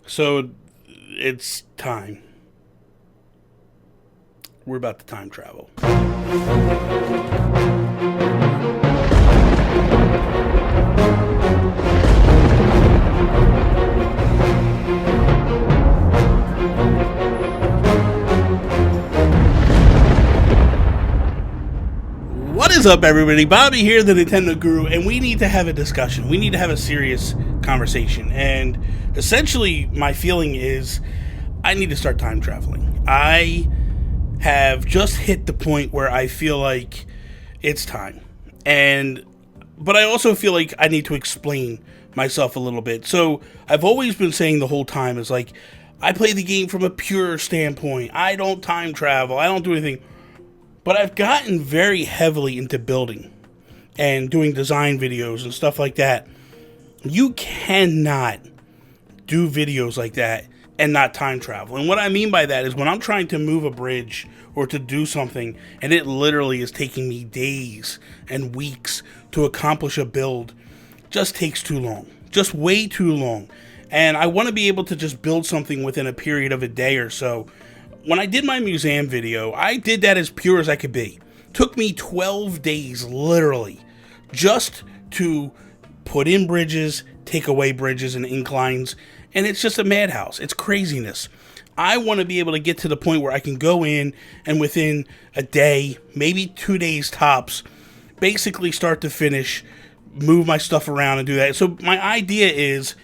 So it's time. We're about to time travel. What is up, everybody? Bobby here, the Nintendo Guru, and we need to have a discussion. We need to have a serious conversation. And essentially, my feeling is I need to start time traveling. I have just hit the point where I feel like it's time. But I also feel like I need to explain myself a little bit. So I've always been saying the whole time is like, I play the game from a pure standpoint. I don't time travel. I don't do anything. But I've gotten very heavily into building and doing design videos and stuff like that. You cannot do videos like that and not time travel. And what I mean by that is when I'm trying to move a bridge or to do something and it literally is taking me days and weeks to accomplish a build, just takes too long. Just way too long. And I want to be able to just build something within a period of a day or so. When I did my museum video, I did that as pure as I could be. Took me 12 days, literally, just to put in bridges, take away bridges and inclines, and it's just a madhouse. It's craziness. I want to be able to get to the point where I can go in and within a day, maybe 2 days tops, basically start to finish, move my stuff around and do that. So my idea is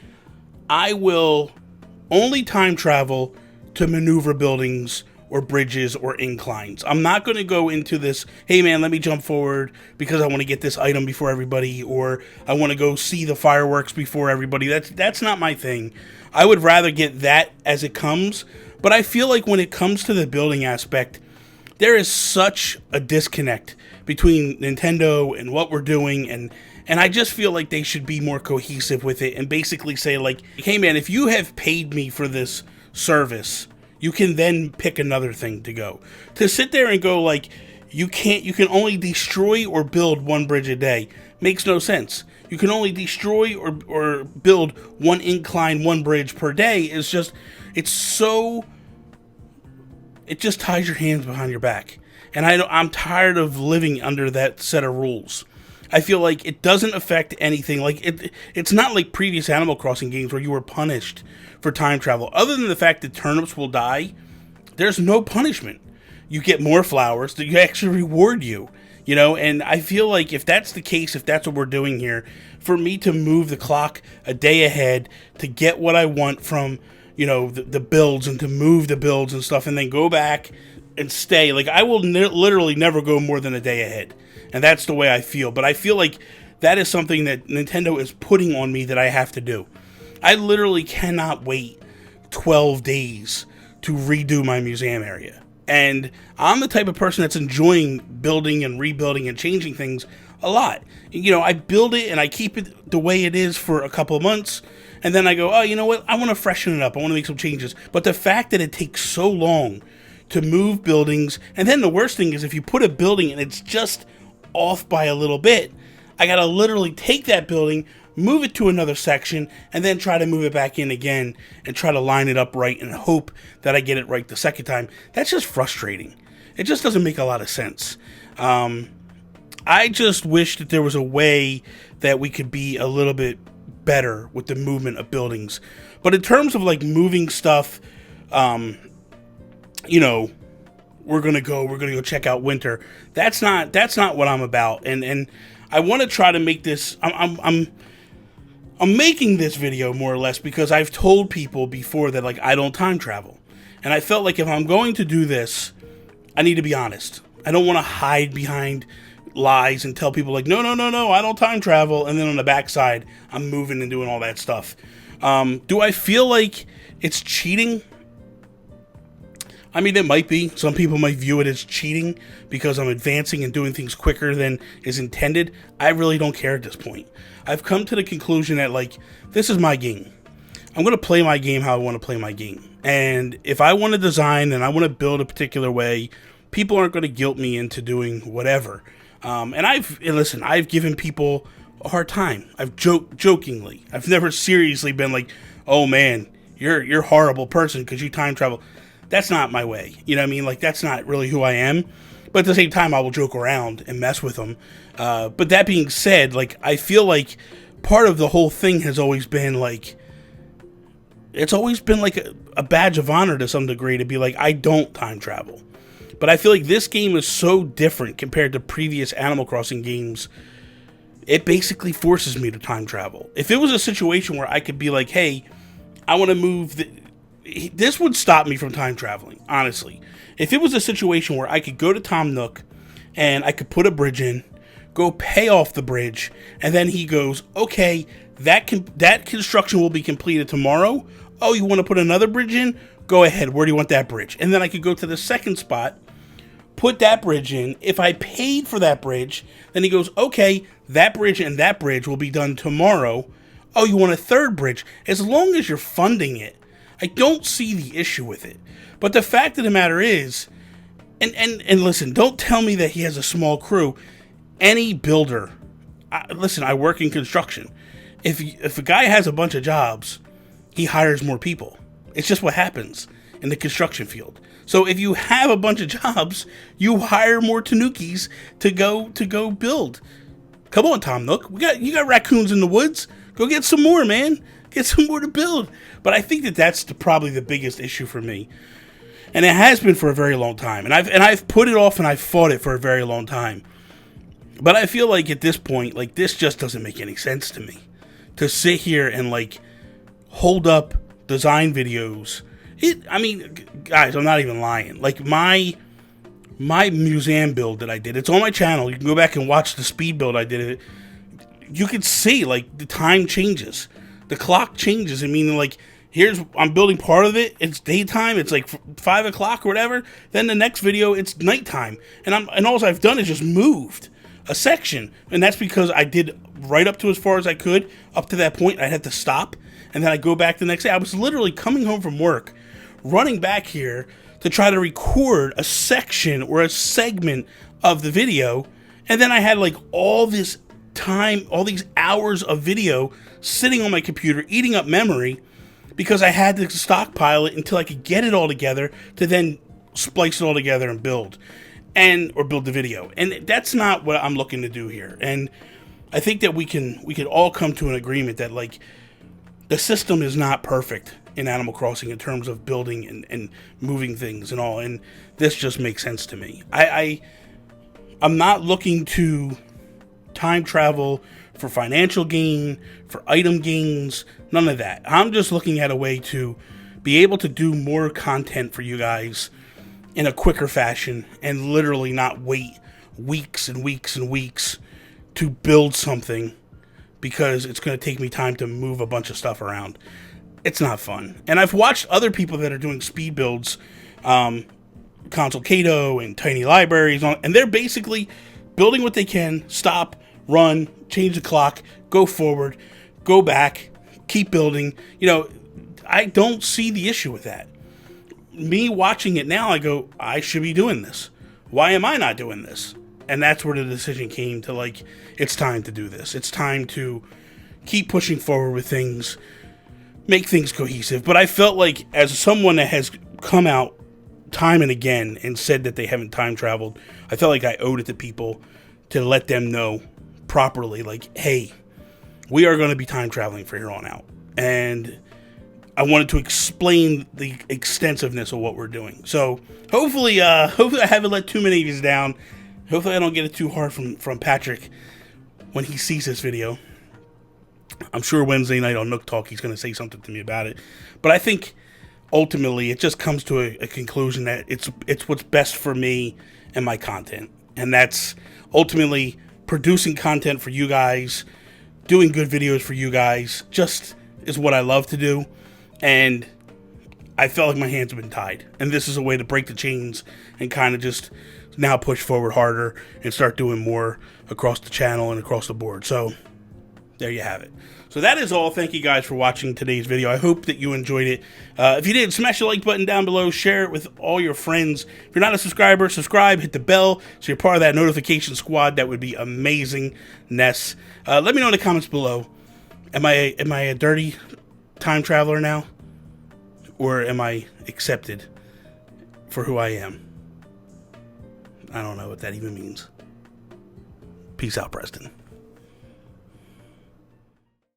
I will only time travel to maneuver buildings or bridges or inclines. I'm not going to go into this, hey man, let me jump forward because I want to get this item before everybody, or I want to go see the fireworks before everybody. That's not my thing. I would rather get that as it comes, but I feel like when it comes to the building aspect, there is such a disconnect between Nintendo and what we're doing, and I just feel like they should be more cohesive with it and basically say like, hey man, if you have paid me for this service, you can then pick another thing to go. To sit there and go like, you can only destroy or build one bridge a day makes no sense. You can only destroy or build one incline, one bridge per day. It just ties your hands behind your back. And I'm tired of living under that set of rules. I feel like it doesn't affect anything. Like it's not like previous Animal Crossing games where you were punished for time travel. Other than the fact that turnips will die, there's no punishment. You get more flowers that you actually reward you, and I feel like if that's the case, if that's what we're doing here, for me to move the clock a day ahead to get what I want from, the builds and to move the builds and stuff and then go back and stay, like I will literally never go more than a day ahead. And that's the way I feel. But I feel like that is something that Nintendo is putting on me that I have to do. I literally cannot wait 12 days to redo my museum area. And I'm the type of person that's enjoying building and rebuilding and changing things a lot. I build it and I keep it the way it is for a couple of months. And then I go, oh, you know what? I want to freshen it up. I want to make some changes. But the fact that it takes so long to move buildings, and then the worst thing is if you put a building and it's just off by a little bit, I gotta literally take that building, move it to another section, and then try to move it back in again and try to line it up right and hope that I get it right the second time. That's just frustrating. It just doesn't make a lot of sense. I just wish that there was a way that we could be a little bit better with the movement of buildings. But in terms of like moving stuff, we're gonna go check out winter. That's not what I'm about. And I want to try to make this. I'm making this video more or less because I've told people before that like I don't time travel, and I felt like if I'm going to do this, I need to be honest. I don't want to hide behind lies and tell people like no, I don't time travel, and then on the backside I'm moving and doing all that stuff. Do I feel like it's cheating? I mean, it might be. Some people might view it as cheating because I'm advancing and doing things quicker than is intended. I really don't care at this point. I've come to the conclusion that, like, this is my game. I'm going to play my game how I want to play my game. And if I want to design and I want to build a particular way, people aren't going to guilt me into doing whatever. And I've given people a hard time. I've jokingly. I've never seriously been like, oh man, you're a horrible person because you time travel. That's not my way. You know what I mean? Like, that's not really who I am. But at the same time, I will joke around and mess with them. But that being said, like, I feel like part of the whole thing has always been like, it's always been like a badge of honor to some degree to be like, I don't time travel. But I feel like this game is so different compared to previous Animal Crossing games. It basically forces me to time travel. If it was a situation where I could be like, hey, I want to move, this would stop me from time traveling, honestly. If it was a situation where I could go to Tom Nook and I could put a bridge in, go pay off the bridge, and then he goes, okay, that construction will be completed tomorrow. Oh, you want to put another bridge in? Go ahead. Where do you want that bridge? And then I could go to the second spot, put that bridge in. If I paid for that bridge, then he goes, okay, that bridge and that bridge will be done tomorrow. Oh, you want a third bridge? As long as you're funding it, I don't see the issue with it. But the fact of the matter is, and listen, don't tell me that he has a small crew. Any builder, listen, I work in construction. If a guy has a bunch of jobs, he hires more people. It's just what happens in the construction field. So if you have a bunch of jobs, you hire more Tanukis to go build. Come on, Tom Nook. You got raccoons in the woods. Go get some more, man. Get some more to build. But I think that's probably the biggest issue for me. And it has been for a very long time. And I've put it off and I've fought it for a very long time. But I feel like at this point, like, this just doesn't make any sense to me. To sit here and, like, hold up design videos. I mean, guys, I'm not even lying. Like, my museum build that I did, it's on my channel. You can go back and watch the speed build I did. You can see, like, the time changes. The clock changes. I mean, like, I'm building part of it. It's daytime. It's like 5 o'clock or whatever. Then the next video, it's nighttime. And all I've done is just moved a section. And that's because I did right up to as far as I could. Up to that point, I had to stop. And then I go back the next day. I was literally coming home from work, running back here to try to record a section or a segment of the video. And then I had like all this time, all these hours of video sitting on my computer, eating up memory, because I had to stockpile it until I could get it all together to then splice it all together and build the video. And that's not what I'm looking to do here. And I think that we can all come to an agreement that, like, the system is not perfect in Animal Crossing in terms of building and moving things and all. And this just makes sense to me. I'm not looking to time travel for financial gain, for item gains, none of that. I'm just looking at a way to be able to do more content for you guys in a quicker fashion and literally not wait weeks and weeks and weeks to build something because it's going to take me time to move a bunch of stuff around. It's not fun. And I've watched other people that are doing speed builds, Console Kato and Tiny Libraries, and they're basically building what they can, stop, run, change the clock, go forward, go back, keep building. You know, I don't see the issue with that. Me watching it now, I go, I should be doing this. Why am I not doing this? And that's where the decision came to, like, it's time to do this. It's time to keep pushing forward with things, make things cohesive. But I felt like, as someone that has come out time and again and said that they haven't time traveled, I felt like I owed it to people to let them know properly, like, hey, we are going to be time traveling from here on out. And I wanted to explain the extensiveness of what we're doing. So hopefully I haven't let too many of you down. Hopefully I don't get it too hard from Patrick when he sees this video. I'm sure Wednesday night on Nook Talk he's going to say something to me about it. But I think ultimately it just comes to a conclusion that it's what's best for me and my content. And that's ultimately producing content for you guys, doing good videos for you guys, just is what I love to do. And I felt like my hands have been tied. And this is a way to break the chains and kind of just now push forward harder and start doing more across the channel and across the board. So There you have it. So that is all. Thank you guys for watching today's video. I hope that you enjoyed it. If you did, smash the like button down below. Share it with all your friends. If you're not a subscriber, subscribe. Hit the bell so you're part of that notification squad. That would be amazingness. Let me know in the comments below. Am I a dirty time traveler now? Or am I accepted for who I am? I don't know what that even means. Peace out, Preston.